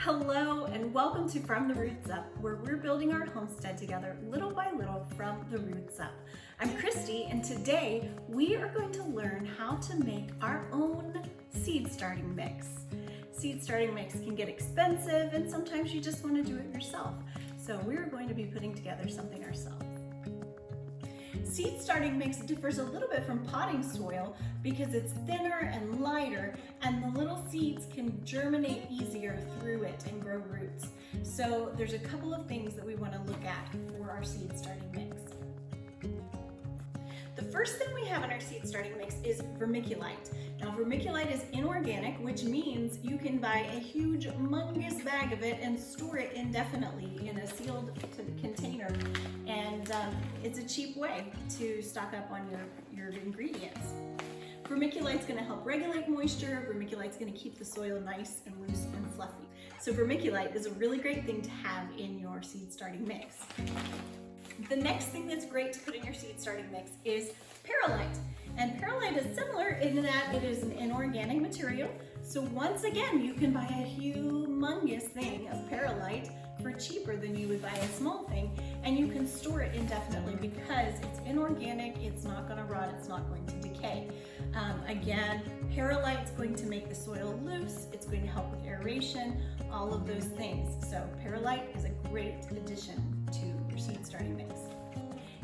Hello and welcome to From the Roots Up, where we're building our homestead together little by little from the roots up. I'm Christy and today we are going to learn how to make our own seed starting mix. Seed starting mix can get expensive and sometimes you just want to do it yourself. So we're going to be putting together something ourselves. Seed starting mix differs a little bit from potting soil because it's thinner and lighter and the little seeds can germinate easier through it and grow roots. So there's a couple of things that we want to look at for our seed starting mix. The first thing we have in our seed starting mix is vermiculite. Now vermiculite is inorganic, which means you can buy a huge, humongous bag of it and store it indefinitely in a sealed container. And it's a cheap way to stock up on your ingredients. Vermiculite is going to help regulate moisture. Vermiculite is going to keep the soil nice and loose and fluffy. So vermiculite is a really great thing to have in your seed starting mix. The next thing that's great to put in your seed starting mix is Pearlite. And Pearlite is similar in that it is an inorganic material. So once again, you can buy a humongous thing of Pearlite for cheaper than you would buy a small thing, and you can store it indefinitely because it's inorganic, it's not going to rot, it's not going to decay. Again, Pearlite is going to make the soil loose, it's going to help with aeration, all of those things. So Pearlite is a great addition to your seed starting mix.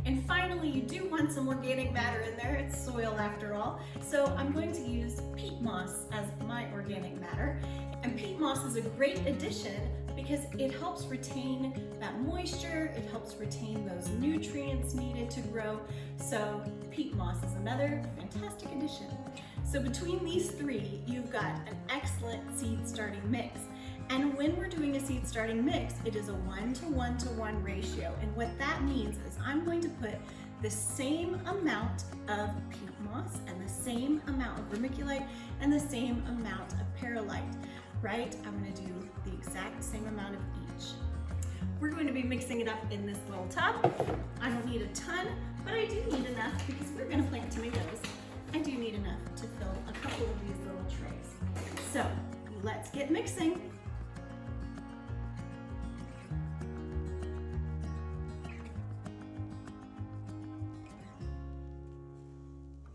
And finally, you do want some organic matter in there. It's soil after all. So I'm going to use peat moss as my organic matter. And peat moss is a great addition because it helps retain that moisture. It helps retain those nutrients needed to grow. So peat moss is another fantastic addition. So between these three, you've got an excellent seed starting mix. And when we're doing a seed starting mix, it is a 1-to-1-to-1 ratio. And what that means is I'm going to put the same amount of peat moss and the same amount of vermiculite and the same amount of Pearlite, right? I'm going to do the exact same amount of each. We're going to be mixing it up in this little tub. I don't need a ton, but I do need enough because we're going to plant tomatoes. I do need enough to fill a couple of these little trays. So let's get mixing.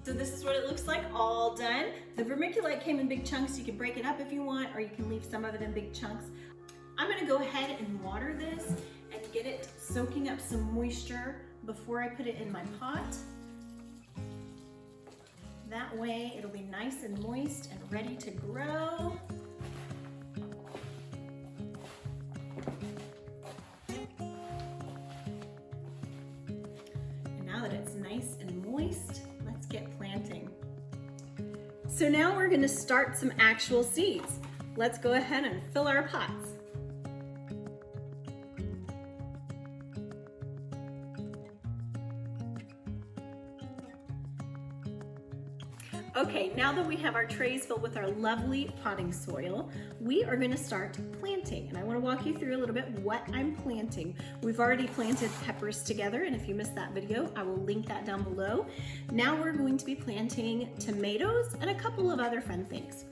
So this is what it looks like all done. The vermiculite came in big chunks. You can break it up if you want, or you can leave some of it in big chunks. I'm gonna go ahead and water this and get it soaking up some moisture before I put it in my pot. That way it'll be nice and moist and ready to grow. And now that it's nice and moist, let's get planting. So now we're going to start some actual seeds. Let's go ahead and fill our pots. Okay, now that we have our trays filled with our lovely potting soil, we are going to start planting. And I want to walk you through a little bit what I'm planting. We've already planted peppers together, and if you missed that video, I will link that down below. Now we're going to be planting tomatoes and a couple of other fun things.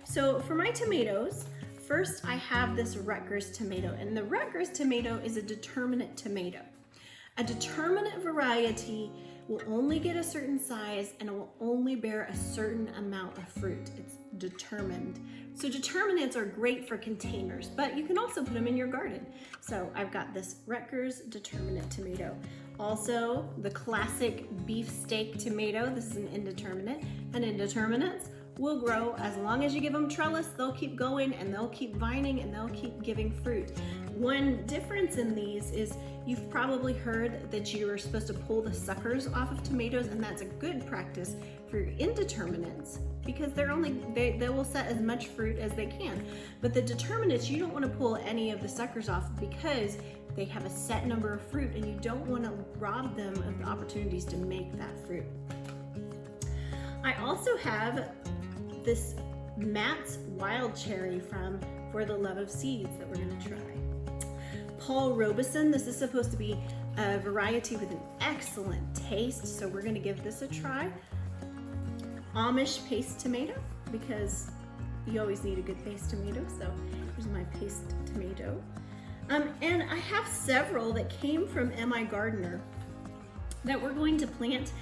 So for my tomatoes, first I have this Rutgers tomato, and the Rutgers tomato is a determinate tomato. A determinate variety will only get a certain size and it will only bear a certain amount of fruit. It's determined. So determinates are great for containers, but you can also put them in your garden. So I've got this Rutgers determinate tomato. Also the classic beefsteak tomato. This is an indeterminate, and indeterminates will grow as long as you give them trellis. They'll keep going and they'll keep vining and they'll keep giving fruit. One difference in these is you've probably heard that you are supposed to pull the suckers off of tomatoes, and that's a good practice for your indeterminates because they will set as much fruit as they can. But the determinates, you don't want to pull any of the suckers off because they have a set number of fruit and you don't want to rob them of the opportunities to make that fruit. I also have this Matt's Wild Cherry from For the Love of Seeds that we're going to try. Paul Robeson, this is supposed to be a variety with an excellent taste, so we're going to give this a try. Amish paste tomato, because you always need a good paste tomato, so Here's my paste tomato. And I have several that came from MIgardener that we're going to plant.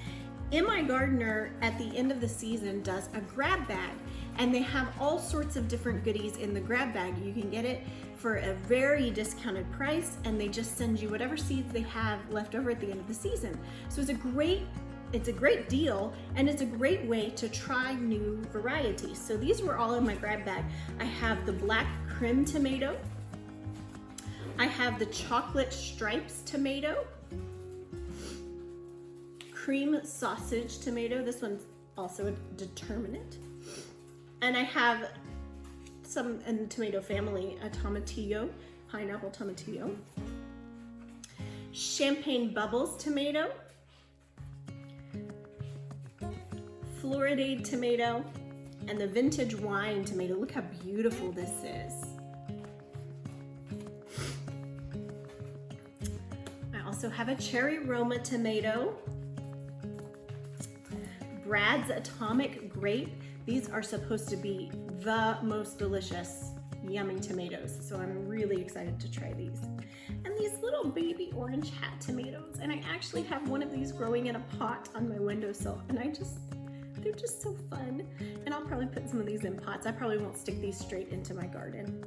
MIgardener at the end of the season does a grab bag, and they have all sorts of different goodies in the grab bag. You can get it for a very discounted price, and they just send you whatever seeds they have left over at the end of the season. So it's a great deal, and it's a great way to try new varieties. So these were all in my grab bag. I have the black Krim tomato. I have the chocolate stripes tomato. Cream sausage tomato. This one's also a Determinate. And I have some in the tomato family, a Tomatillo, pineapple Tomatillo. Champagne Bubbles tomato. Floradade tomato, and the vintage wine tomato. Look how beautiful this is. I also have a cherry Roma tomato. Brad's Atomic Grape. These are supposed to be the most delicious, yummy tomatoes. So I'm really excited to try these. And these little baby orange hat tomatoes. And I actually have one of these growing in a pot on my windowsill. And they're just so fun. And I'll probably put some of these in pots. I probably won't stick these straight into my garden.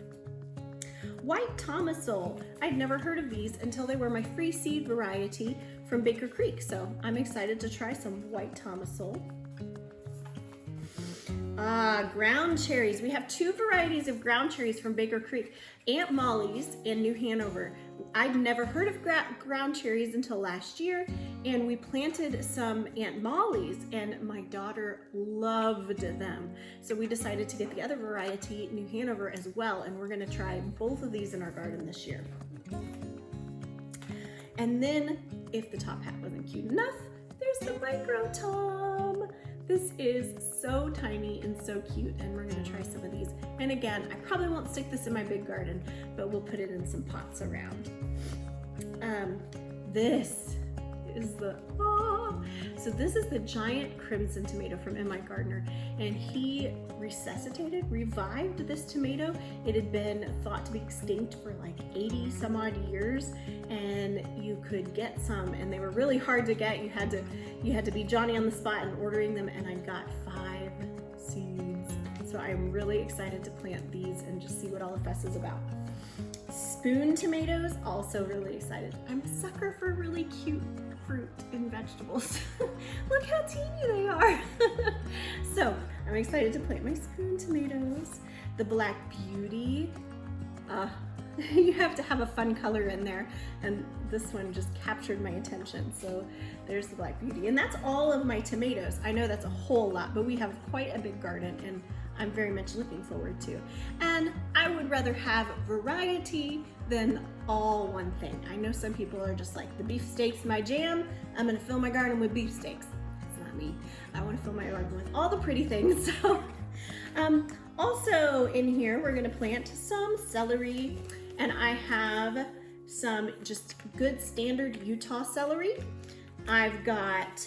White Tomesol. I'd never heard of these until they were my free seed variety from Baker Creek. So I'm excited to try some white Tomesol. Ground cherries. We have two varieties of ground cherries from Baker Creek, Aunt Molly's and New Hanover. I'd never heard of ground cherries until last year, and we planted some Aunt Molly's, and my daughter loved them. So we decided to get the other variety, New Hanover, as well, and we're gonna try both of these in our garden this year. And then, if the top hat wasn't cute enough, there's the micro tom. This is so tiny and so cute, and we're gonna try some of these. And again, I probably won't stick this in my big garden, but we'll put it in some pots around. This is so this is the giant crimson tomato from MIgardener, and he revived this tomato. It had been thought to be extinct for like 80 some odd years, and you could get some, and they were really hard to get. You had to be Johnny on the spot in ordering them, and I got 5 seeds. So I'm really excited to plant these and just see what all the fuss is about. Spoon tomatoes, also really excited. I'm a sucker for really cute fruit and vegetables. Look how teeny they are. So I'm excited to plant my spoon tomatoes. The Black Beauty, you have to have a fun color in there, and this one just captured my attention. So there's the Black Beauty, and that's all of my tomatoes. I know that's a whole lot, but we have quite a big garden, and I'm very much looking forward to. And I would rather have variety than all one thing. I know some people are just like, the beefsteak's my jam, I'm gonna fill my garden with beefsteaks. That's not me. I wanna fill my garden with all the pretty things. So, also in here, we're gonna plant some celery, and I have some just good standard Utah celery. I've got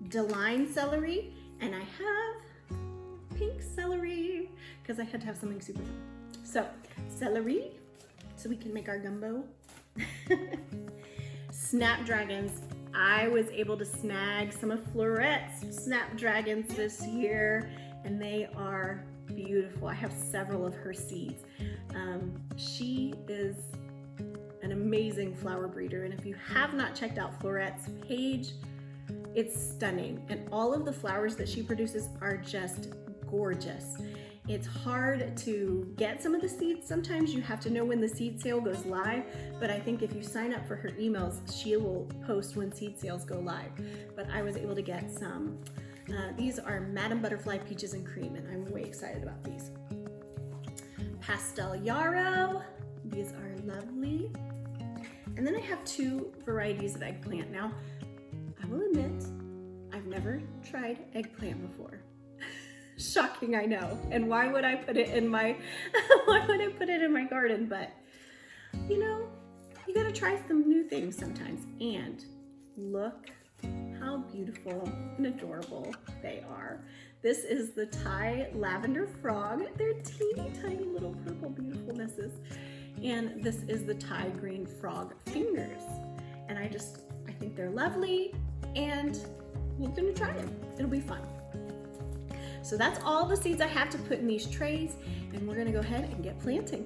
Deline celery, and I have pink celery, because I had to have something super fun. So, celery, so we can make our gumbo. Snapdragons. I was able to snag some of Florette's snapdragons this year, and they are beautiful. I have several of her seeds. She is an amazing flower breeder, and if you have not checked out Florette's page, it's stunning, and all of the flowers that she produces are just gorgeous. It's hard to get some of the seeds. Sometimes you have to know when the seed sale goes live, but I think if you sign up for her emails, she will post when seed sales go live. But I was able to get some. These are Madame Butterfly Peaches and Cream, and I'm way excited about these. Pastel Yarrow. These are lovely. And then I have 2 varieties of eggplant. Now, I will admit, I've never tried eggplant before. Shocking, I know. And why would I put it in my garden? But you know, you gotta try some new things sometimes. And look how beautiful and adorable they are. This is the Thai lavender frog. They're teeny tiny little purple beautifulnesses. And this is the Thai green frog fingers. And I think they're lovely, and we're gonna try them. It'll be fun. So that's all the seeds I have to put in these trays, and we're gonna go ahead and get planting.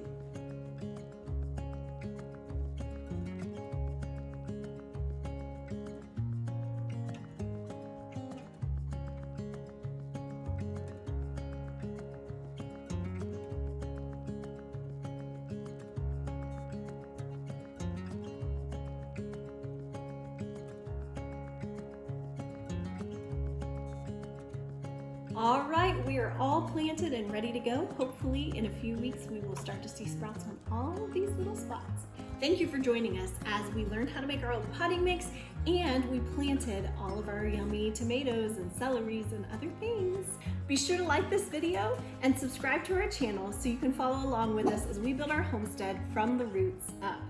All right, we are all planted and ready to go. Hopefully in a few weeks we will start to see sprouts on all of these little spots. Thank you for joining us as we learned how to make our own potting mix, and we planted all of our yummy tomatoes and celeries and other things. Be sure to like this video and subscribe to our channel so you can follow along with us as we build our homestead from the roots up.